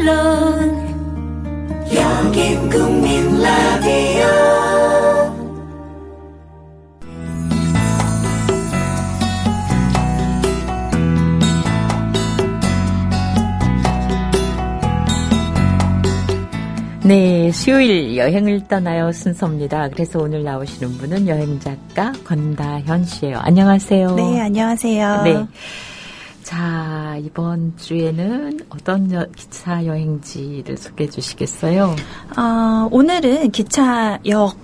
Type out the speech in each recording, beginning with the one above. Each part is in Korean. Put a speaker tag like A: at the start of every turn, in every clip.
A: 물론 여긴 국민 라디오.
B: 네, 수요일 여행을 떠나요 순서입니다. 그래서 오늘 나오시는 분은 여행작가 권다현 씨예요. 안녕하세요.
C: 네, 안녕하세요. 네.
B: 자, 이번 주에는 어떤 기차 여행지를 소개해 주시겠어요?
C: 오늘은 기차역,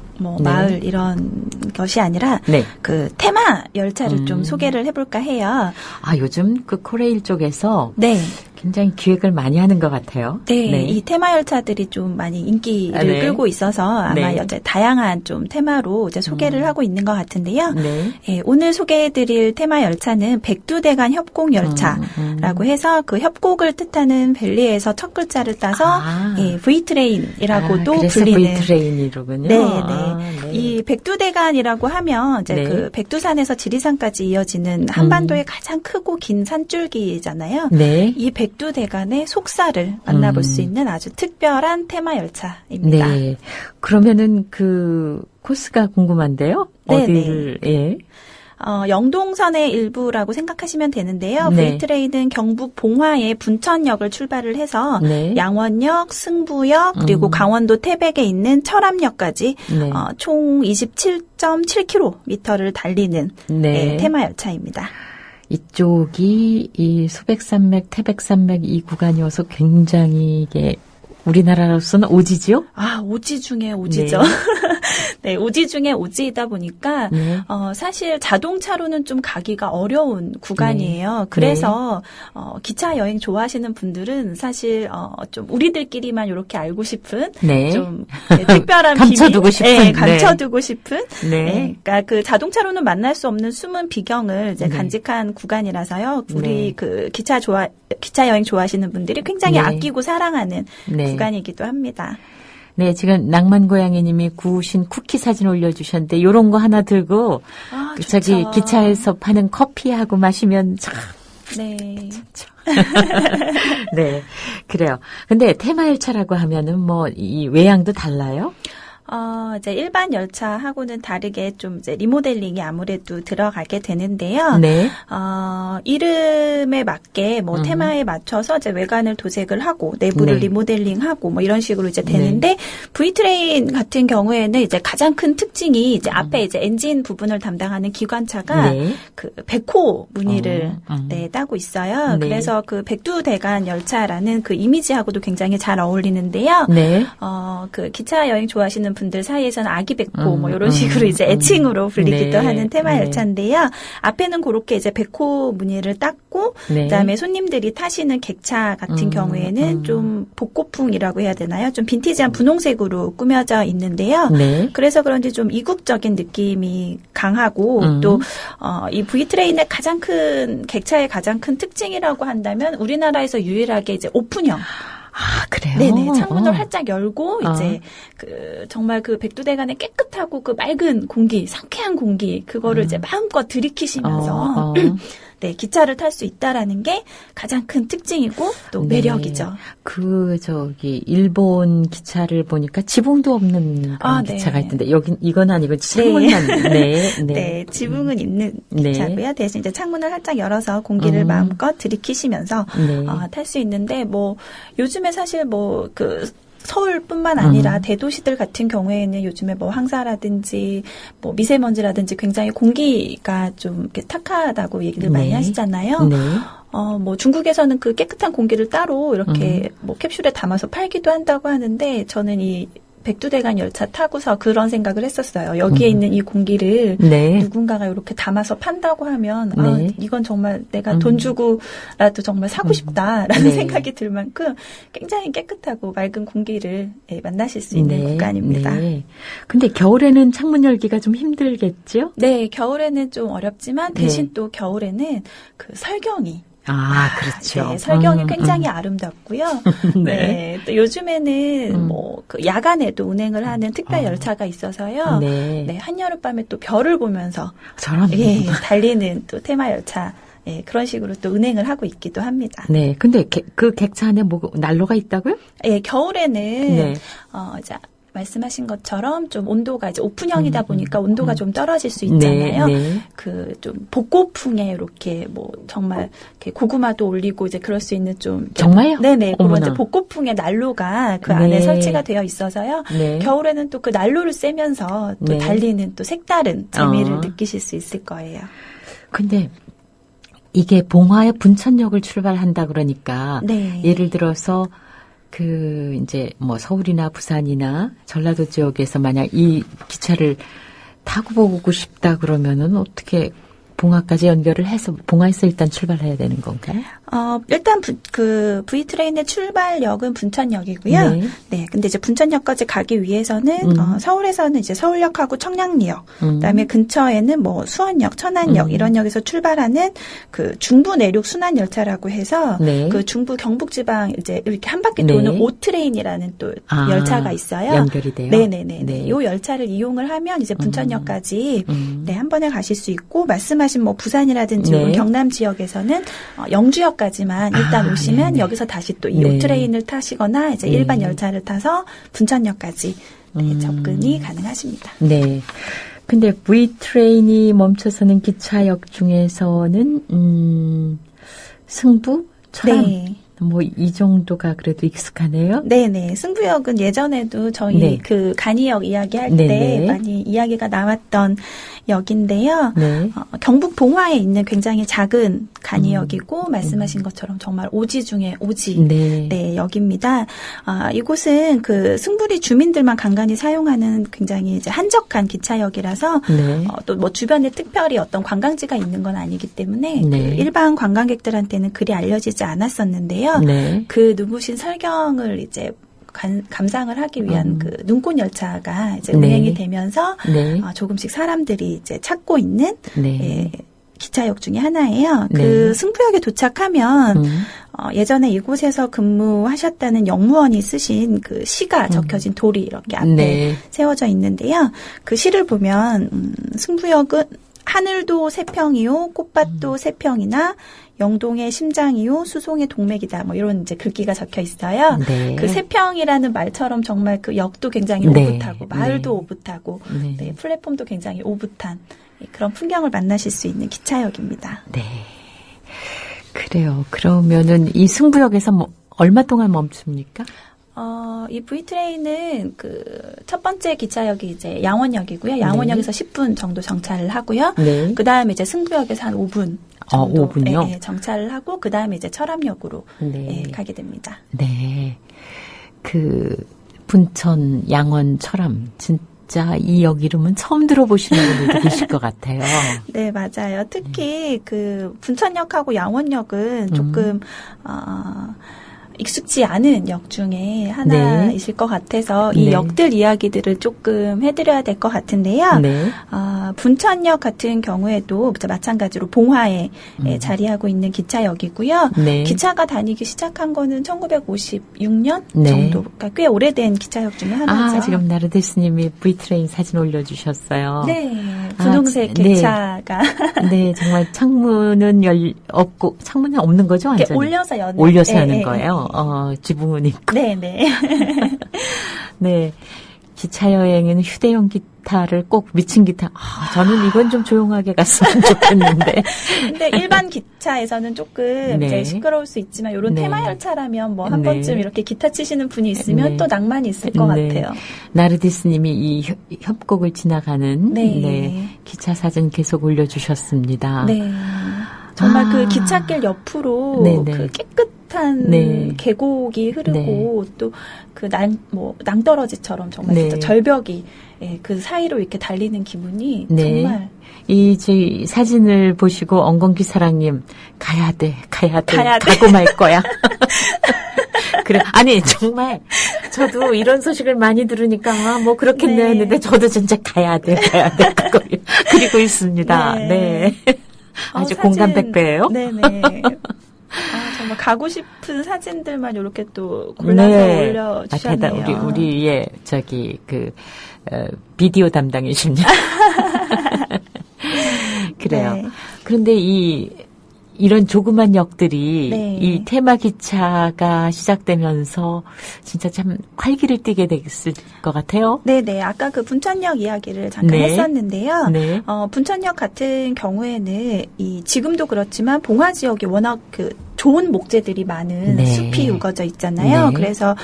C: 마을 이런 것이 아니라 그 테마 열차를 좀 소개를 해볼까 해요.
B: 요즘 그 코레일 쪽에서
C: 네.
B: 굉장히 기획을 많이 하는 것 같아요.
C: 네, 이 테마 열차들이 좀 많이 인기를 끌고 있어서 아마 다양한 좀 테마로 이제 소개를 하고 있는 것 같은데요. 네, 오늘 소개해드릴 테마 열차는 백두대간 협곡 열차라고 해서 그 협곡을 뜻하는 벨리에서 첫 글자를 따서 V트레인이라고도 불리는.
B: V트레인이로군요.
C: 네. 이 백두대간이라고 하면 이제 그 백두산에서 지리산까지 이어지는 한반도의 가장 크고 긴 산줄기잖아요. 이 백두대간의 속사를 만나볼 수 있는 아주 특별한 테마 열차입니다.
B: 네. 그러면은 그 코스가 궁금한데요. 어디를
C: 영동선의 일부라고 생각하시면 되는데요. V트레인은 경북 봉화의 분천역을 출발을 해서 양원역, 승부역, 그리고 강원도 태백에 있는 철암역까지 총 27.7km를 달리는 테마 열차입니다.
B: 이쪽이 이 소백산맥, 태백산맥 이 구간이어서 굉장히 이게 우리나라로서는 오지죠?
C: 오지 중에 오지죠. 네, 오지 중에 오지이다 보니까 사실 자동차로는 좀 가기가 어려운 구간이에요. 그래서 기차 여행 좋아하시는 분들은 사실 좀 우리들끼리만 이렇게 알고 싶은 좀 특별한
B: 감춰두고 싶은
C: 감춰두고 싶은 그러니까 그 자동차로는 만날 수 없는 숨은 비경을 이제 간직한 구간이라서요. 우리 그 기차 여행 좋아하시는 분들이 굉장히 아끼고 사랑하는 구간이기도 합니다.
B: 네, 지금 낭만고양이님이 구우신 쿠키 사진 올려주셨는데 이런 거 하나 들고 저기 기차에서 파는 커피하고 마시면 참.
C: 네.
B: 네, 그래요. 근데 테마 열차라고 하면은 이 외양도 달라요?
C: 이제 일반 열차하고는 다르게 좀 이제 리모델링이 아무래도 들어가게 되는데요. 이름에 맞게 테마에 맞춰서 이제 외관을 도색을 하고 내부를 리모델링하고 이런 식으로 이제 되는데 V트레인 같은 경우에는 이제 가장 큰 특징이 이제 앞에 이제 엔진 부분을 담당하는 기관차가 그 백호 무늬를 따고 있어요. 그래서 그 백두대간 열차라는 그 이미지하고도 굉장히 잘 어울리는데요. 그 기차 여행 좋아하시는 분들 사이에서는 아기 백호 이런 식으로 이제 애칭으로 불리기도 하는 테마 열차인데요. 앞에는 그렇게 이제 백호 무늬를 땄고 그다음에 손님들이 타시는 객차 같은 경우에는 좀 복고풍이라고 해야 되나요? 좀 빈티지한 분홍색으로 꾸며져 있는데요. 그래서 그런지 좀 이국적인 느낌이 강하고 또 이 V트레인의 가장 큰 객차의 가장 큰 특징이라고 한다면 우리나라에서 유일하게 이제 오픈형
B: 그래요?
C: 네네. 창문을 활짝 열고, 이제, 정말 그 백두대간의 깨끗하고 그 맑은 공기, 상쾌한 공기, 그거를 이제 마음껏 들이키시면서, 네, 기차를 탈 수 있다라는 게 가장 큰 특징이고 또 매력이죠.
B: 일본 기차를 보니까 지붕도 없는 그런 기차가 있던데, 이건 아니고 창문만,
C: 네, 지붕은 있는 기차고요. 대신 이제 창문을 활짝 열어서 공기를 마음껏 들이키시면서, 탈 수 있는데, 요즘에 사실 서울뿐만 아니라 대도시들 같은 경우에는 요즘에 황사라든지 미세먼지라든지 굉장히 공기가 좀 이렇게 탁하다고 얘기를 많이 하시잖아요. 중국에서는 그 깨끗한 공기를 따로 이렇게 캡슐에 담아서 팔기도 한다고 하는데 저는 이 백두대간 열차 타고서 그런 생각을 했었어요. 여기에 있는 이 공기를 누군가가 이렇게 담아서 판다고 하면 이건 정말 내가 돈 주고라도 정말 사고 싶다라는 생각이 들 만큼 굉장히 깨끗하고 맑은 공기를 만나실 수 있는 구간입니다.
B: 근데 겨울에는 창문 열기가 좀 힘들겠죠?
C: 네, 겨울에는 좀 어렵지만 대신 또 겨울에는 그 설경이
B: 그렇죠.
C: 네, 설경이 굉장히 아름답고요. 또 요즘에는 그 야간에도 운행을 하는 특별 열차가 있어서요. 한여름밤에 또 별을 보면서 달리는 또 테마 열차 예, 그런 식으로 또 운행을 하고 있기도 합니다.
B: 네. 근데 그 객차 안에 뭐 난로가 있다고요?
C: 예, 겨울에는
B: 네.
C: 이제 말씀하신 것처럼 좀 온도가 이제 오픈형이다 보니까 온도가 좀 떨어질 수 있잖아요.
B: 네.
C: 그 좀 복고풍에 이렇게 뭐 정말 이렇게 고구마도 올리고 이제 그럴 수 있는 좀
B: 정말요?
C: 네네 그런
B: 어머나.
C: 이제 복고풍의 난로가 그
B: 네.
C: 안에 설치가 되어 있어서요.
B: 네.
C: 겨울에는 또 그 난로를 쐬면서 또
B: 네.
C: 달리는 또 색다른 재미를
B: 어.
C: 느끼실 수 있을 거예요.
B: 근데 이게 봉화의 분천역을 출발한다 그러니까
C: 네.
B: 예를 들어서 이제 뭐 서울이나 부산이나 전라도 지역에서 만약 이 기차를 타고 보고 싶다 그러면은 어떻게 봉화까지 연결을 해서 봉화에서 일단 출발해야 되는 건가요?
C: 일단 그 V트레인의 출발역은 분천역이고요.
B: 네.
C: 네. 근데 이제 분천역까지 가기 위해서는 서울에서는 이제 서울역하고 청량리역, 그다음에 근처에는 뭐 수원역, 천안역 이런 역에서 출발하는 그 중부 내륙 순환 열차라고 해서
B: 네.
C: 그 중부 경북지방 이제 이렇게 한 바퀴 도는
B: 네.
C: 오트레인이라는 또 열차가 있어요.
B: 연결이 돼요.
C: 네네네.
B: 네.
C: 이 열차를 이용을 하면 이제 분천역까지 네, 한 번에 가실 수 있고 말씀하신 뭐 부산이라든지
B: 네.
C: 경남 지역에서는 영주역까지만 일단 오시면
B: 네네.
C: 여기서 다시 또 이
B: 네.
C: 오트레인을 타시거나 이제
B: 네.
C: 일반 열차를 타서 분천역까지 네, 접근이 가능하십니다.
B: 네. 근데 V트레인이 멈춰서는 기차역 중에서는 승부, 철암
C: 네.
B: 뭐 이 정도가 그래도 익숙하네요.
C: 네네. 승부역은 예전에도 저희
B: 네.
C: 그 간이역 이야기할 때
B: 네네.
C: 많이 이야기가 나왔던 역인데요.
B: 네.
C: 경북 봉화에 있는 굉장히 작은 간이역이고 말씀하신 것처럼 정말 오지 중에 오지
B: 네.
C: 네, 역입니다. 이곳은 그 승부리 주민들만 간간히 사용하는 굉장히 이제 한적한 기차역이라서
B: 네.
C: 또 뭐 주변에 특별히 어떤 관광지가 있는 건 아니기 때문에
B: 네.
C: 그 일반 관광객들한테는 그리 알려지지 않았었는데요.
B: 네.
C: 그 눈부신 설경을 이제 감상을 하기 위한 그 눈꽃 열차가 이제
B: 네.
C: 운행이 되면서
B: 네.
C: 조금씩 사람들이 이제 찾고 있는
B: 네.
C: 예, 기차역 중에 하나예요.
B: 네.
C: 그 승부역에 도착하면 예전에 이곳에서 근무하셨다는 영무원이 쓰신 그 시가 적혀진 돌이 이렇게 앞에
B: 네.
C: 세워져 있는데요. 그 시를 보면 승부역은 하늘도 세평이요, 꽃밭도 세평이나 영동의 심장이요, 수송의 동맥이다. 뭐 이런 이제 글귀가 적혀 있어요.
B: 네.
C: 그 세평이라는 말처럼 정말 그 역도 굉장히
B: 네.
C: 오붓하고 마을도
B: 네.
C: 오붓하고
B: 네.
C: 네, 플랫폼도 굉장히 오붓한 그런 풍경을 만나실 수 있는 기차역입니다.
B: 네. 그래요. 그러면은 이 승부역에서 뭐 얼마 동안 멈춥니까?
C: 이 V트레인은 그 첫 번째 기차역이 이제 양원역이고요. 양원역에서 10분 정도 정차를 하고요.
B: 네.
C: 그 다음에 이제 승부역에서 한 5분 정도
B: 5분요?
C: 예, 정차를 하고 그 다음에 이제 철암역으로
B: 네.
C: 예, 가게 됩니다.
B: 네. 그 분천, 양원, 철암 진짜 이 역 이름은 처음 들어보시는 분들도 계실 것 같아요.
C: 네, 맞아요. 특히 그 분천역하고 양원역은 조금 익숙지 않은 역 중에 하나이실 것 같아서 이
B: 네.
C: 역들 이야기들을 조금 해드려야 될 것 같은데요.
B: 네.
C: 분천역 같은 경우에도 마찬가지로 봉화에 자리하고 있는 기차역이고요.
B: 네.
C: 기차가 다니기 시작한 거는 1956년
B: 네.
C: 정도, 그러니까 꽤 오래된 기차역 중에 하나죠.
B: 지금 나르데 스님이 V트레인 사진 올려주셨어요.
C: 네, 분홍색
B: 네.
C: 기차가
B: 네, 정말 창문은 없고, 창문은 없는 거죠,
C: 이렇게
B: 완전히?
C: 올려서 여는.
B: 여는 거예요. 지붕은 있고.
C: 네, 네.
B: 네. 기차 여행은 휴대용 기타를 꼭 미친 기타. 저는 이건 좀 조용하게 갔으면 좋겠는데.
C: 근데 일반 기차에서는 조금
B: 네.
C: 이제 시끄러울 수 있지만 이런
B: 네.
C: 테마 열차라면 뭐 한
B: 네.
C: 번쯤 이렇게 기타 치시는 분이 있으면
B: 네.
C: 또 낭만이 있을 것
B: 네.
C: 같아요.
B: 나르디스님이 이 협곡을 지나가는
C: 네.
B: 기차 사진 계속 올려주셨습니다.
C: 네. 정말 그 기찻길 옆으로
B: 네네.
C: 그 깨끗한
B: 네.
C: 계곡이 흐르고 또 그 낭떠러지처럼 정말
B: 네.
C: 진짜 절벽이 그 사이로 이렇게 달리는 기분이
B: 네.
C: 정말
B: 이 사진을 보시고 엉겅기사랑님 가야 돼.
C: 가야 돼.
B: 가고 말 거야. 그래. 아니 정말 저도 이런 소식을 많이 들으니까 뭐 그렇겠네
C: 네.
B: 했는데 저도 진짜 가야 돼. 그걸 그리고 있습니다.
C: 네.
B: 네. 아주
C: 사진,
B: 공감 100배예요.
C: 네네. 정말 가고 싶은 사진들만 이렇게 또 골라서 올려주셨네요.
B: 우리의 비디오 담당이십니다. 그래요.
C: 네.
B: 그런데 이 이런 조그만 역들이
C: 네.
B: 이 테마 기차가 시작되면서 진짜 참 활기를 띠게 됐을 것 같아요.
C: 네네. 아까 그 분천역 이야기를 잠깐
B: 네.
C: 했었는데요.
B: 네.
C: 분천역 같은 경우에는 지금도 그렇지만 봉화 지역이 워낙 그 좋은 목재들이 많은
B: 네.
C: 숲이 우거져 있잖아요.
B: 네.
C: 그래서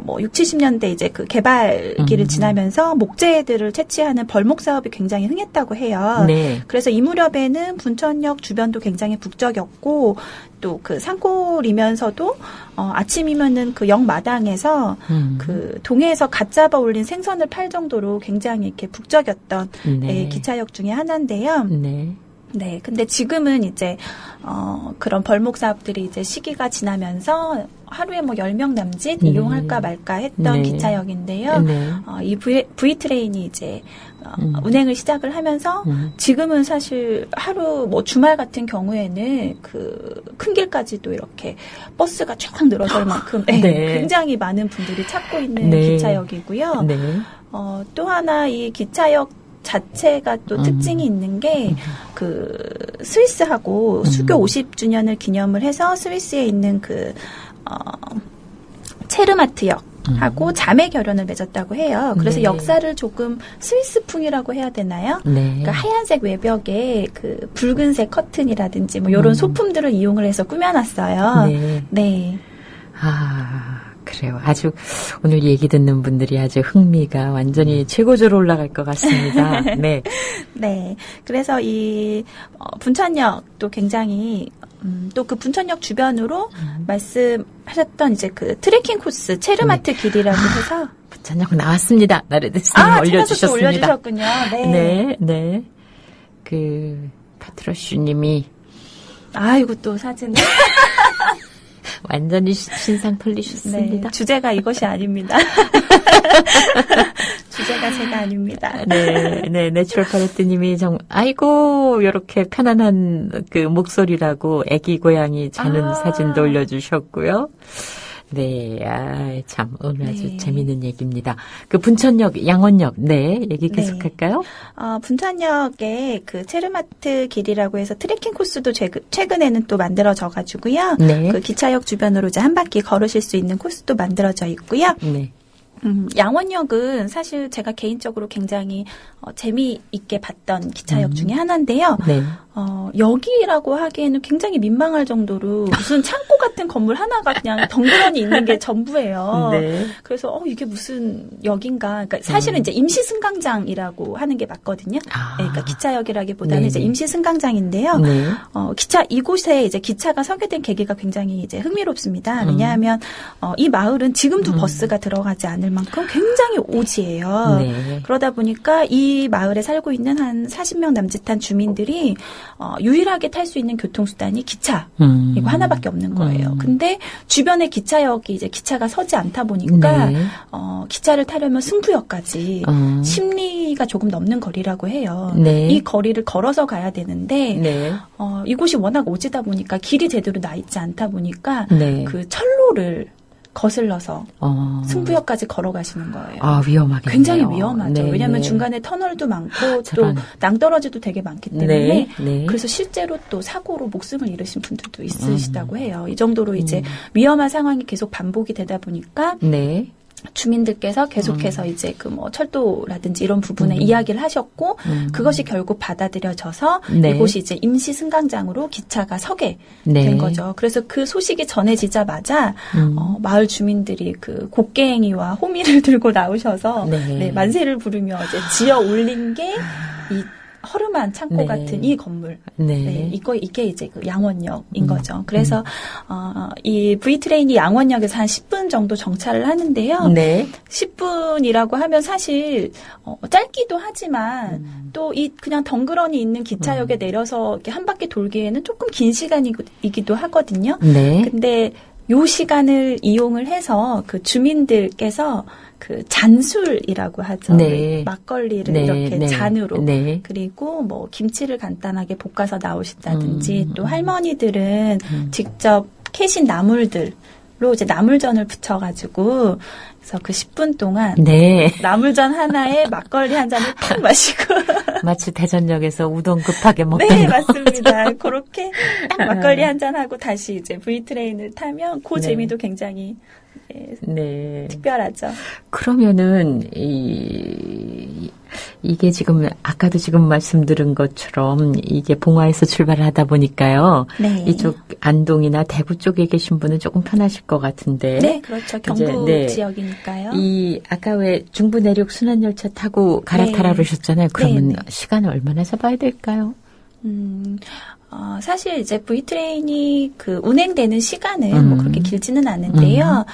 C: 뭐 6, 70년대 이제 그 개발기를 지나면서 목재들을 채취하는 벌목 사업이 굉장히 흥했다고 해요.
B: 네.
C: 그래서 이 무렵에는 분천역 주변도 굉장히 북적였고 또 그 산골이면서도 아침이면은 그 역 마당에서 그 동해에서 갓 잡아 올린 생선을 팔 정도로 굉장히 이렇게 북적였던
B: 네.
C: 기차역 중에 하나인데요.
B: 네.
C: 네, 근데 지금은 이제 그런 벌목 사업들이 이제 시기가 지나면서 하루에 뭐 10명 남짓 이용할까 말까 했던
B: 네.
C: 기차역인데요.
B: 네.
C: 이 V트레인이 이제 운행을 시작을 하면서 지금은 사실 하루 뭐 주말 같은 경우에는 그 큰 길까지도 이렇게 버스가 쫙 늘어설 만큼
B: 네.
C: 굉장히 많은 분들이 찾고 있는
B: 네.
C: 기차역이고요.
B: 네.
C: 또 하나 이 기차역 자체가 또 특징이 있는 게 그 스위스하고 수교 50주년을 기념을 해서 스위스에 있는 그 체르마트역하고 자매 결연을 맺었다고 해요. 그래서
B: 네.
C: 역사를 조금 스위스풍이라고 해야 되나요?
B: 네.
C: 그러니까 하얀색 외벽에 그 붉은색 커튼이라든지 뭐 이런 소품들을 이용을 해서 꾸며놨어요.
B: 네.
C: 네.
B: 그래요. 아주 오늘 얘기 듣는 분들이 아주 흥미가 완전히 최고조로 올라갈 것 같습니다. 네.
C: 네. 그래서 이 분천역도 굉장히 또 그 분천역 주변으로 말씀하셨던 이제 그 트레킹 코스 체르마트 길이라고 해서
B: 분천역 나왔습니다. 나래대스님 올려주셨습니다.
C: 찾아서 또 올려주셨군요. 네.
B: 네, 네. 그 파트러슈님이
C: 아이고 또 사진을
B: 완전히 신상 털리셨습니다.
C: 네, 주제가 이것이 아닙니다. 주제가 제가 아닙니다.
B: 네, 네, 내추럴 팔레트님이 아이고, 이렇게 편안한 그 목소리라고 애기 고양이 자는 사진도 올려주셨고요. 네, 참, 오늘 아주
C: 네.
B: 재미있는 얘기입니다. 그 분천역, 양원역, 네, 얘기 계속할까요?
C: 분천역에 그 체르마트 길이라고 해서 트레킹 코스도 최근에는 또 만들어져가지고요.
B: 네.
C: 그 기차역 주변으로 이제 한 바퀴 걸으실 수 있는 코스도 만들어져 있고요.
B: 네.
C: 양원역은 사실 제가 개인적으로 굉장히 재미있게 봤던 기차역 중에 하나인데요.
B: 네.
C: 역이라고 하기에는 굉장히 민망할 정도로 무슨 창고 같은 건물 하나가 그냥 덩그러니 있는 게 전부예요.
B: 네.
C: 그래서 이게 무슨 역인가. 그러니까 사실은 이제 임시 승강장이라고 하는 게 맞거든요. 네, 그러니까 기차역이라기보다는
B: 네.
C: 이제 임시 승강장인데요.
B: 네.
C: 이곳에 이제 기차가 서게 된 계기가 굉장히 이제 흥미롭습니다. 왜냐하면 이 마을은 지금도 버스가 들어가지 않을 만큼 굉장히 오지예요.
B: 네.
C: 그러다 보니까 이 마을에 살고 있는 한 40명 남짓한 주민들이 유일하게 탈 수 있는 교통수단이 기차이고 하나밖에 없는 거예요. 근데 주변에 기차역이 이제 기차가 서지 않다 보니까
B: 네.
C: 기차를 타려면 승부역까지 심리가 조금 넘는 거리라고 해요.
B: 네.
C: 이 거리를 걸어서 가야 되는데
B: 네.
C: 이곳이 워낙 오지다 보니까 길이 제대로 나 있지 않다 보니까
B: 네.
C: 그 철로를 거슬러서 승부역까지 걸어가시는 거예요.
B: 위험하겠네요.
C: 굉장히 위험하죠.
B: 네,
C: 왜냐하면
B: 네.
C: 중간에 터널도 많고
B: 저런.
C: 또 낭떠러지도 되게 많기 때문에
B: 네, 네.
C: 그래서 실제로 또 사고로 목숨을 잃으신 분들도 있으시다고 해요. 이 정도로 이제 위험한 상황이 계속 반복이 되다 보니까
B: 네.
C: 주민들께서 계속해서 이제 그 뭐 철도라든지 이런 부분에 이야기를 하셨고 그것이 결국 받아들여져서
B: 네.
C: 이곳이 이제 임시 승강장으로 기차가 서게
B: 네.
C: 된 거죠. 그래서 그 소식이 전해지자마자 마을 주민들이 그 곡괭이와 호미를 들고 나오셔서
B: 네.
C: 네, 만세를 부르며 이제 지어 올린 게 이 허름한 창고
B: 네.
C: 같은 이 건물.
B: 네.
C: 네, 이게 이제 그 양원역인 거죠. 그래서 이 V트레인이 양원역에서 한 10분 정도 정차를 하는데요.
B: 네.
C: 10분이라고 하면 사실 짧기도 하지만 또 이 그냥 덩그러니 있는 기차역에 내려서 이렇게 한 바퀴 돌기에는 조금 긴 시간이기도 하거든요.
B: 네.
C: 근데 요 시간을 이용을 해서 그 주민들께서 그 잔술이라고 하죠.
B: 네.
C: 막걸리를
B: 네,
C: 이렇게
B: 네,
C: 잔으로
B: 네.
C: 그리고 뭐 김치를 간단하게 볶아서 나오신다든지 또 할머니들은 직접 캐신 나물들 이제 나물전을 부쳐가지고 그래서 그 10분 동안
B: 네.
C: 나물전 하나에 막걸리 한 잔을 탁 마시고
B: 마치 대전역에서 우동 급하게 먹던
C: 네,
B: 거.
C: 맞습니다. 그렇게 딱 막걸리 한 잔 하고 다시 이제 V트레인을 타면 그
B: 네.
C: 재미도 굉장히
B: 네.
C: 특별하죠.
B: 그러면은 이게 지금 아까도 지금 말씀드린 것처럼 이게 봉화에서 출발을 하다 보니까요.
C: 네.
B: 이쪽 안동이나 대구 쪽에 계신 분은 조금 편하실 것 같은데.
C: 네, 그렇죠. 경부
B: 네.
C: 지역이니까요.
B: 아까 왜 중부 내륙 순환열차 타고 갈아타라
C: 네.
B: 그러셨잖아요. 그러면
C: 네.
B: 시간을 얼마나 잡아야 될까요?
C: 사실 이제 V트레인이 그 운행되는 시간은 뭐 그렇게 길지는 않은데요.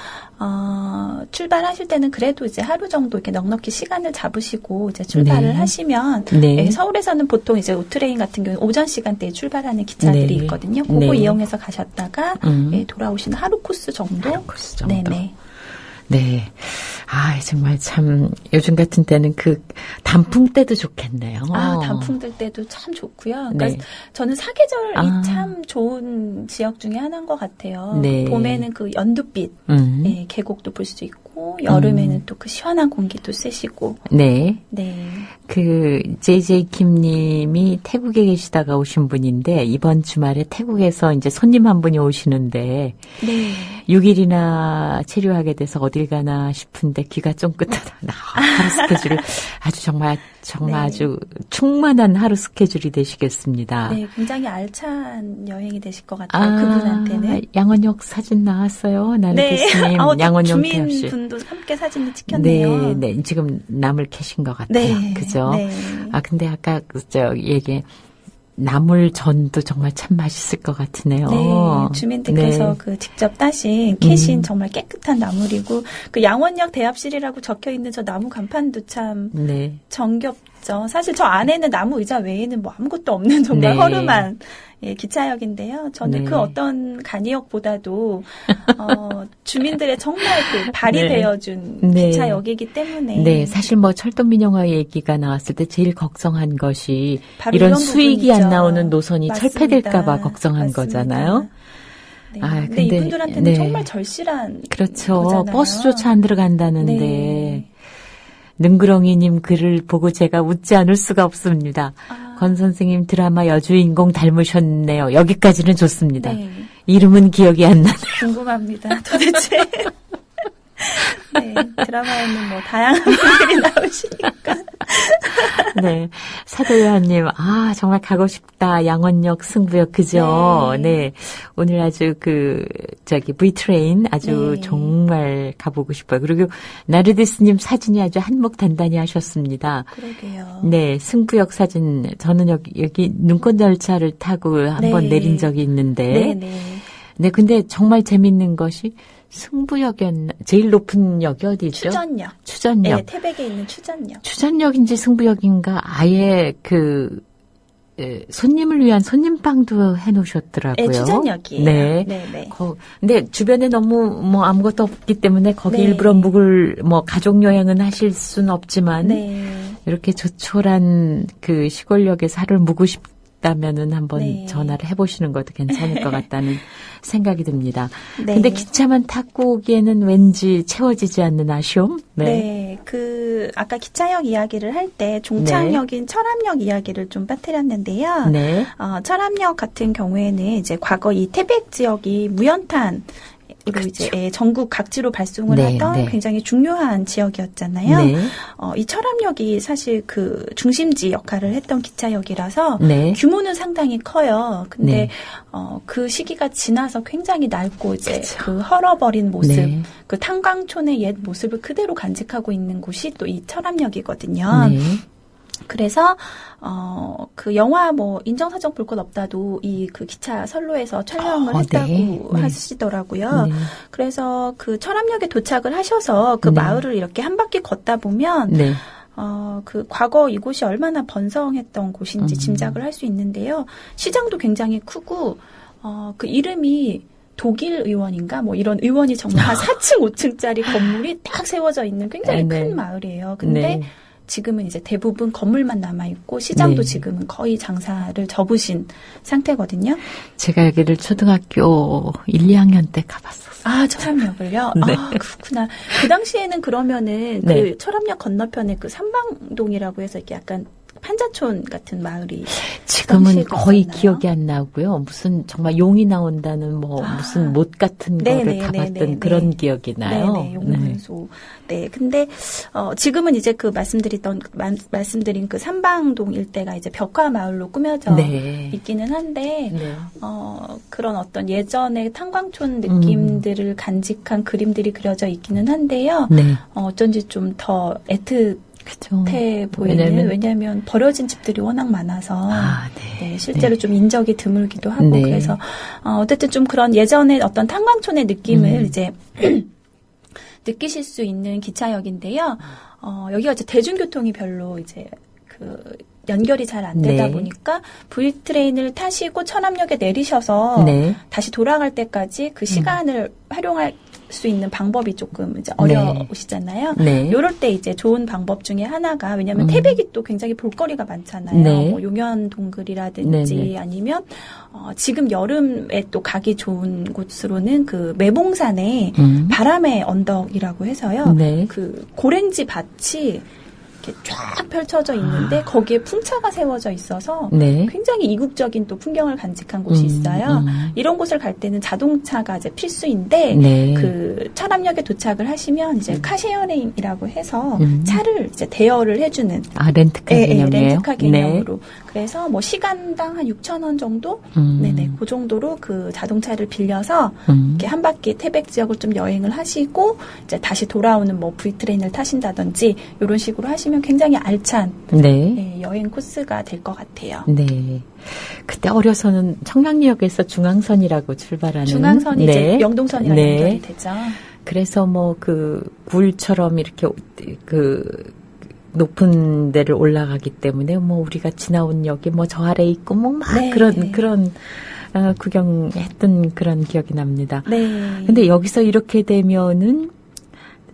C: 출발하실 때는 그래도 이제 하루 정도 이렇게 넉넉히 시간을 잡으시고 이제 출발을
B: 네.
C: 하시면
B: 네.
C: 네, 서울에서는 보통 이제 오트레인 같은 경우는 오전 시간대에 출발하는 기차들이
B: 네.
C: 있거든요. 그거
B: 네.
C: 이용해서 가셨다가 예, 돌아오시는 하루 코스 정도.
B: 코스 정도.
C: 네네.
B: 네. 아, 정말 참, 요즘 같은 때는 그 단풍 때도 좋겠네요.
C: 단풍 들 때도 참 좋고요. 그러니까
B: 네.
C: 저는 사계절이
B: 아.
C: 참 좋은 지역 중에 하나인 것 같아요.
B: 네.
C: 봄에는 그 연두빛, 예, 계곡도 볼 수 있고, 여름에는 또 그 시원한 공기도 쐬시고.
B: 네.
C: 네.
B: 그, JJ 김님이 태국에 계시다가 오신 분인데, 이번 주말에 태국에서 이제 손님 한 분이 오시는데,
C: 네.
B: 6일이나 체류하게 돼서 어딜 가나 싶은데 귀가 쫑긋하다. 하루 스케줄 아주 정말
C: 네.
B: 아주 충만한 하루 스케줄이 되시겠습니다.
C: 네, 굉장히 알찬 여행이 되실 것 같아요. 그분한테는.
B: 양원역 사진 나왔어요. 나는
C: 네.
B: 교수님 양원역 대합실.
C: 주민분도 함께 사진을 찍혔네요.
B: 네, 네. 지금 남을 캐신 것 같아요.
C: 네.
B: 그죠?
C: 네.
B: 근데 아까 얘기 나물전도 정말 참 맛있을 것 같으네요.
C: 네, 주민들께서
B: 네.
C: 그 직접 따신 캐신 정말 깨끗한 나물이고 그 양원역 대합실이라고 적혀 있는 저 나무 간판도 참
B: 네.
C: 정겹죠. 사실 저 안에는 나무 의자 외에는 뭐 아무것도 없는 정말
B: 네.
C: 허름한 예, 기차역인데요. 저는
B: 네.
C: 그 어떤 간이역보다도 주민들의 정말 그 발이
B: 네.
C: 되어준
B: 네.
C: 기차역이기 때문에
B: 네, 사실 뭐 철도민영화 얘기가 나왔을 때 제일 걱정한 것이
C: 바로
B: 이런
C: 이런
B: 수익이
C: 부분이죠.
B: 안 나오는 노선이
C: 맞습니다.
B: 철폐될까봐 걱정한
C: 맞습니다.
B: 거잖아요.
C: 네.
B: 아,
C: 근데
B: 근데,
C: 이분들한테는
B: 네.
C: 정말 절실한
B: 그렇죠.
C: 거잖아요.
B: 버스조차 안 들어간다는데.
C: 네.
B: 능그렁이님 글을 보고 제가 웃지 않을 수가 없습니다. 권 선생님 드라마 여주인공 닮으셨네요. 여기까지는 좋습니다.
C: 네.
B: 이름은 기억이 안 나네요.
C: 궁금합니다. 도대체. 네, 드라마에는 뭐 다양한 분들이 나오시니까.
B: 네. 사도요한님, 정말 가고 싶다. 양원역 승부역, 그죠?
C: 네.
B: 네. 오늘 아주 V트레인 아주
C: 네. 정말
B: 가보고 싶어요. 그리고 나르디스님 사진이 아주 한몫 단단히 하셨습니다.
C: 그러게요.
B: 네. 승부역 사진. 저는 여기 눈꽃 열차를 타고 한번
C: 네.
B: 내린 적이 있는데.
C: 네.
B: 네. 근데 정말 재밌는 것이 승부역이었나? 제일 높은 역이 어디죠?
C: 추전역.
B: 추전역.
C: 네, 태백에 있는 추전역.
B: 추전역인지 승부역인가 아예 손님을 위한 손님방도 해놓으셨더라고요.
C: 네, 추전역이에요.
B: 네.
C: 네.
B: 근데 주변에 너무 아무것도 없기 때문에 거기
C: 네.
B: 일부러 묵을 가족 여행은 하실 수는 없지만
C: 네.
B: 이렇게 조촐한 그 시골역에서 하루를 묵고 싶다면은 한번
C: 네.
B: 전화를 해보시는 것도 괜찮을 것 같다는 생각이 듭니다.
C: 네.
B: 근데 기차만 타고 오기에는 왠지 채워지지 않는 아쉬움?
C: 네. 아까 기차역 이야기를 할 때 종착역인 철암역 이야기를 좀 빠뜨렸는데요.
B: 네.
C: 철암역 같은 경우에는 이제 과거 이 태백 지역이 무연탄 그리고
B: 그렇죠.
C: 이제 전국 각지로 발송을
B: 네,
C: 하던
B: 네.
C: 굉장히 중요한 지역이었잖아요.
B: 네.
C: 이 철암역이 사실 그 중심지 역할을 했던 기차역이라서
B: 네.
C: 규모는 상당히 커요. 근데
B: 네.
C: 그 시기가 지나서 굉장히 낡고 이제
B: 그쵸.
C: 그 헐어버린 모습,
B: 네.
C: 그 탄광촌의 옛 모습을 그대로 간직하고 있는 곳이 또 이 철암역이거든요.
B: 네.
C: 그래서 그 영화 인정사정 볼 것 없다도 이 그 기차 선로에서 촬영을 했다고
B: 네. 네.
C: 하시더라고요.
B: 네.
C: 그래서 그 철암역에 도착을 하셔서 그
B: 네.
C: 마을을 이렇게 한 바퀴 걷다 보면
B: 네.
C: 그 과거 이곳이 얼마나 번성했던 곳인지 짐작을 할 수 있는데요. 시장도 굉장히 크고 그 이름이 독일 의원인가 이런 의원이 정말 한 4층, 5층짜리 건물이 딱 세워져 있는 굉장히
B: 네.
C: 큰 마을이에요. 근데
B: 네.
C: 지금은 이제 대부분 건물만 남아있고 시장도
B: 네.
C: 지금은 거의 장사를 접으신 상태거든요.
B: 제가 여기를 초등학교 1, 2학년 때 가봤었어요.
C: 아, 철암역을요?
B: 네.
C: 아, 그렇구나. 그 당시에는 그러면은
B: 네.
C: 그 철암역 건너편에 그 삼방동이라고 해서 이렇게 약간 판자촌 같은 마을이
B: 지금은
C: 당시에도
B: 거의
C: 있었나요?
B: 기억이 안 나고요. 무슨 정말 용이 나온다는 뭐 무슨 못 같은 거를
C: 네네,
B: 가봤던
C: 네네,
B: 그런
C: 네.
B: 기억이 나요.
C: 네네, 용문소. 네. 근데, 지금은 이제 그 말씀드린 그 삼방동 일대가 이제 벽화 마을로 꾸며져
B: 네.
C: 있기는 한데,
B: 네.
C: 그런 어떤 예전의 탄광촌 느낌들을 간직한 그림들이 그려져 있기는 한데요.
B: 네.
C: 어쩐지 좀 더 애틋해
B: 그죠.
C: 보이는, 왜냐하면 버려진 집들이 워낙 많아서,
B: 아, 네.
C: 네, 실제로 좀 인적이 드물기도 하고,
B: 네.
C: 그래서, 어쨌든 좀 그런 예전의 어떤 탄광촌의 느낌을 이제, 느끼실 수 있는 기차역인데요. 여기가 이제 대중교통이 별로 이제 연결이 잘 안 되다
B: 네.
C: 보니까 V트레인을 타시고 천암역에 내리셔서
B: 네.
C: 다시 돌아갈 때까지 그 시간을 활용할 수 있는 방법이 조금 이제 어려우시잖아요.
B: 네.
C: 이럴 때 이제 좋은 방법 중에 하나가 왜냐하면 태백이 또 굉장히 볼거리가 많잖아요.
B: 네.
C: 뭐 용현 동굴이라든지
B: 네, 네.
C: 아니면 지금 여름에 또 가기 좋은 곳으로는 그 매봉산에 바람의 언덕이라고 해서요.
B: 네.
C: 그 고랭지 밭이 이렇게 쫙 펼쳐져 있는데 거기에 풍차가 세워져 있어서
B: 네.
C: 굉장히 이국적인 또 풍경을 간직한 곳이 있어요. 이런 곳을 갈 때는 자동차가 이제 필수인데
B: 네.
C: 그 철암역에 도착을 하시면 이제 카쉐어링이라고 해서 차를 이제 대여를 해주는
B: 렌트카
C: 예,
B: 개념이에요?
C: 렌트카 개념으로. 그래서 뭐 시간당 한 6,000원 정도? 네네. 그 정도로 그 자동차를 빌려서 이렇게 한 바퀴 태백 지역을 좀 여행을 하시고 이제 다시 돌아오는 뭐 V트레인을 타신다든지 이런 식으로 하시면 굉장히 알찬
B: 네.
C: 예, 여행 코스가 될 것 같아요.
B: 네. 그때 어려서는 청량리역에서 중앙선이라고 출발하는.
C: 중앙선이
B: 네.
C: 이제 영동선이랑
B: 네.
C: 연결이 되죠.
B: 그래서 뭐 그 굴처럼 이렇게 그 높은 데를 올라가기 때문에 뭐 우리가 지나온 역이 뭐 저 아래 있고 뭐 막
C: 네.
B: 그런 구경했던 그런 기억이 납니다.
C: 네.
B: 근데 여기서 이렇게 되면은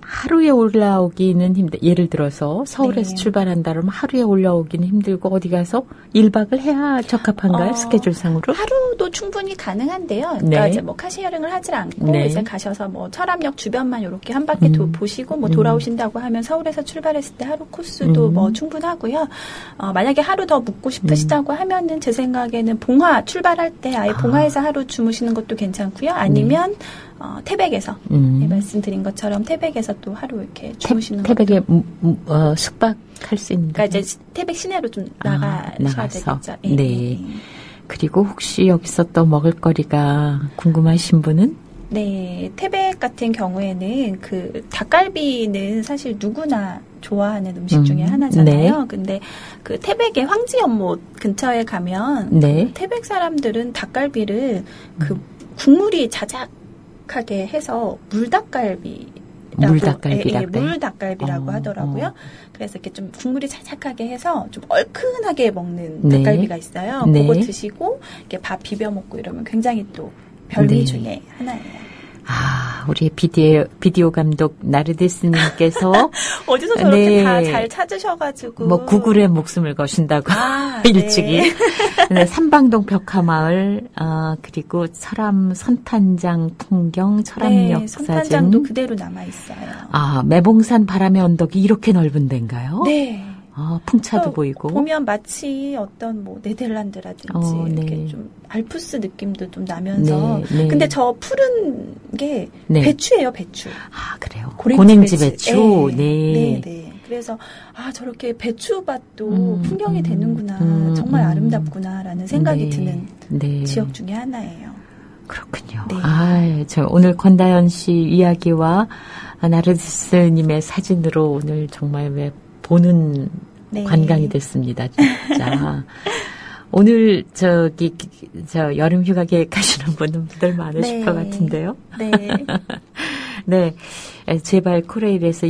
B: 하루에 올라오기는 예를 들어서 서울에서
C: 네.
B: 출발한다 그러면 하루에 올라오기는 힘들고 어디 가서 1박을 해야 적합한가요? 스케줄상으로?
C: 하루도 충분히 가능한데요. 그러니까
B: 네.
C: 이제 뭐 카시어링을 하질 않고
B: 네.
C: 이제 가셔서 뭐 철암역 주변만 이렇게 한 바퀴 보시고 뭐 돌아오신다고 하면 서울에서 출발했을 때 하루 코스도 뭐 충분하고요. 만약에 하루 더 묵고 싶으시다고 하면은 제 생각에는 봉화 출발할 때 아예 봉화에서 하루 주무시는 것도 괜찮고요. 아니면 태백에서 네, 말씀드린 것처럼 태백에서 또 하루 이렇게 주무시는
B: 태백에
C: 것도
B: 숙박할 수 있는.
C: 그러니까 이제 태백 시내로 좀 나가셔야
B: 나가서.
C: 되겠죠.
B: 네. 그리고 혹시 여기서 또 먹을거리가 궁금하신 분은?
C: 네, 태백 같은 경우에는 그 닭갈비는 사실 누구나 좋아하는 음식 중에 하나잖아요.
B: 네.
C: 근데 그 태백의 황지연못 근처에 가면
B: 네.
C: 그 태백 사람들은 닭갈비를 그 국물이 자작하게 해서 물닭갈비라고 하더라고요. 그래서 이렇게 좀 국물이 자작하게 해서 좀 얼큰하게 먹는
B: 네.
C: 닭갈비가 있어요.
B: 네.
C: 그거 드시고 이렇게 밥 비벼 먹고 이러면 굉장히 또 별미
B: 네.
C: 중에 하나예요.
B: 우리 비디오 감독 나르데스님께서
C: 어디서 저렇게
B: 네.
C: 다 잘 찾으셔가지고.
B: 뭐 구글에 목숨을 거신다고 일찍이.
C: 네.
B: 네, 삼방동 벽화마을 그리고 철암 선탄장 풍경, 철암역
C: 네,
B: 사진.
C: 선탄장도 그대로 남아있어요.
B: 매봉산 바람의 언덕이 이렇게 넓은 데인가요?
C: 네.
B: 풍차도 보이고.
C: 보면 마치 어떤 뭐 네덜란드라든지 이렇게
B: 네.
C: 좀 알프스 느낌도 좀 나면서.
B: 네, 네.
C: 근데 저 푸른 게
B: 네.
C: 배추예요, 배추.
B: 그래요.
C: 고랭지
B: 배추.
C: 네.
B: 네.
C: 네, 네. 그래서 저렇게 배추밭도 풍경이 되는구나. 정말 아름답구나라는 생각이
B: 네.
C: 드는
B: 네.
C: 지역 중에 하나예요.
B: 그렇군요.
C: 네.
B: 저 오늘 권다연 씨 이야기와 나르디스님의 사진으로 오늘 정말 보는
C: 네.
B: 관광이 됐습니다. 진짜. 오늘 저 여름 휴가 계획하시는 분들 많으실
C: 네.
B: 것 같은데요.
C: 네.
B: 네. 제발 코레일에서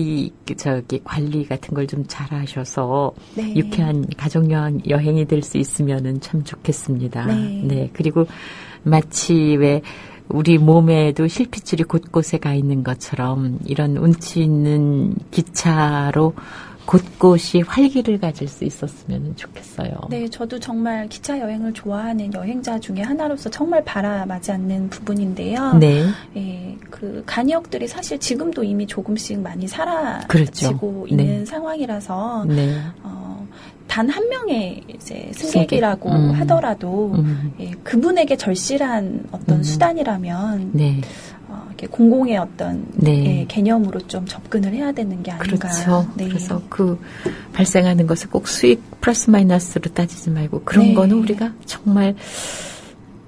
B: 관리 같은 걸 좀 잘하셔서
C: 네.
B: 유쾌한 가족 여행이 될 수 있으면은 참 좋겠습니다.
C: 네.
B: 그리고 마치 왜 우리 몸에도 실핏줄이 곳곳에 가 있는 것처럼 이런 운치 있는 기차로 곳곳이 활기를 가질 수 있었으면 좋겠어요.
C: 네, 저도 정말 기차 여행을 좋아하는 여행자 중에 하나로서 정말 바람하지 않는 부분인데요.
B: 네.
C: 예, 그 간이역들이 사실 지금도 이미 조금씩 많이 사라지고
B: 그렇죠.
C: 있는
B: 네.
C: 상황이라서
B: 네.
C: 단 한 명의 이제 승객이라고
B: 승객.
C: 하더라도 예, 그분에게 절실한 어떤 수단이라면
B: 네.
C: 이렇게 공공의 어떤
B: 네.
C: 예, 개념으로 좀 접근을 해야 되는 게 아닌가.
B: 그렇죠.
C: 네.
B: 그래서 그 발생하는 것을 꼭 수익 플러스 마이너스로 따지지 말고 그런
C: 네.
B: 거는 우리가 정말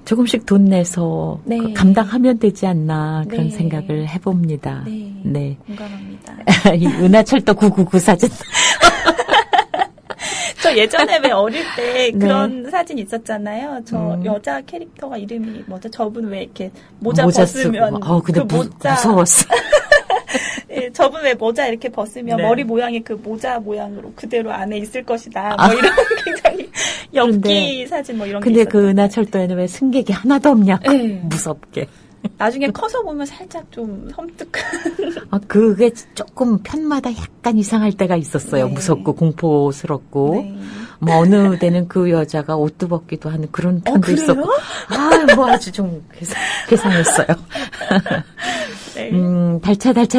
B: 조금씩 돈 내서
C: 네.
B: 그 감당하면 되지 않나 그런
C: 네.
B: 생각을 해봅니다.
C: 네.
B: 네.
C: 공감합니다.
B: 이 은하철도 999 사진.
C: 저 예전에 왜 어릴 때
B: 네.
C: 그런 사진 있었잖아요. 저 여자 캐릭터가 이름이 뭐죠? 저분 왜 이렇게 모자
B: 쓰고.
C: 벗으면
B: 근데
C: 그 모자
B: 무서웠어.
C: 예, 저분 왜 모자 이렇게 벗으면
B: 네.
C: 머리 모양이 그 모자 모양으로 그대로 안에 있을 것이다. 뭐 이런 굉장히 엽기
B: 그런데-
C: 사진 뭐 이런 게
B: 근데
C: 있었죠.
B: 그 은하철도에는 왜 승객이 하나도 없냐?
C: 네.
B: 무섭게.
C: 나중에 커서 보면 살짝 좀 섬뜩한.
B: 그게 조금 편마다 약간 이상할 때가 있었어요.
C: 네.
B: 무섭고 공포스럽고.
C: 네.
B: 뭐 어느 때는 그 여자가 옷도 벗기도 하는 그런 편도
C: 그래요?
B: 있었고. 뭐 아주 좀 괴상했어요.
C: 네.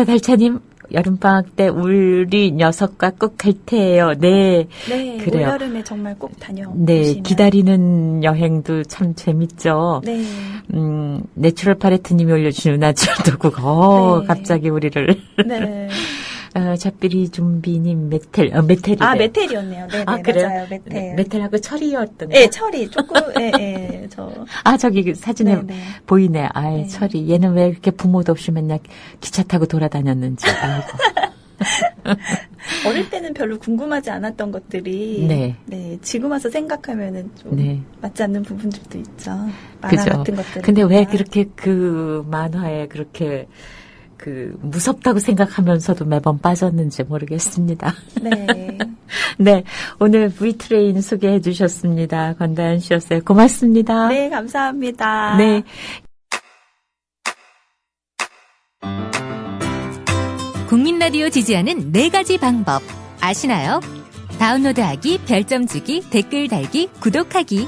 B: 달차님. 여름방학 때 우리 녀석과 꼭 갈 테예요. 네.
C: 네.
B: 그래요.
C: 올여름에 정말 꼭 다녀오시면.
B: 네. 기다리는 여행도 참 재밌죠.
C: 네.
B: 내추럴 파레트님이 올려주신 은하철도국.
C: 네.
B: 갑자기 우리를.
C: 네.
B: 잡비리 좀비님 메텔이래.
C: 아, 메텔이었네요. 네, 네,
B: 그래요?
C: 맞아요. 메텔.
B: 메텔하고 철이었던
C: 네,
B: 거.
C: 철이 조금, 저.
B: 저기 그 사진에
C: 네, 네.
B: 보이네. 아이,
C: 네.
B: 철이. 얘는 왜 이렇게 부모도 없이 맨날 기차 타고 돌아다녔는지. 아이고.
C: 어릴 때는 별로 궁금하지 않았던 것들이.
B: 네.
C: 지금 와서 생각하면은 좀
B: 네.
C: 맞지 않는 부분들도 있죠. 만화
B: 그죠.
C: 같은 것들.
B: 근데 왜 그렇게 그 만화에 그렇게 무섭다고 생각하면서도 매번 빠졌는지 모르겠습니다.
C: 네.
B: 네. 오늘 V트레인 소개해 주셨습니다. 권다연 씨였어요. 고맙습니다.
C: 네, 감사합니다.
B: 네.
D: 국민 라디오 지지하는 4가지 방법 아시나요? 다운로드하기, 별점 주기, 댓글 달기, 구독하기.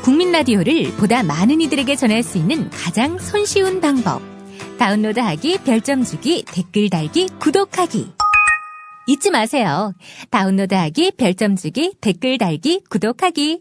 D: 국민 라디오를 보다 많은 이들에게 전할 수 있는 가장 손쉬운 방법. 다운로드하기, 별점 주기, 댓글 달기, 구독하기. 잊지 마세요. 다운로드하기, 별점 주기, 댓글 달기, 구독하기.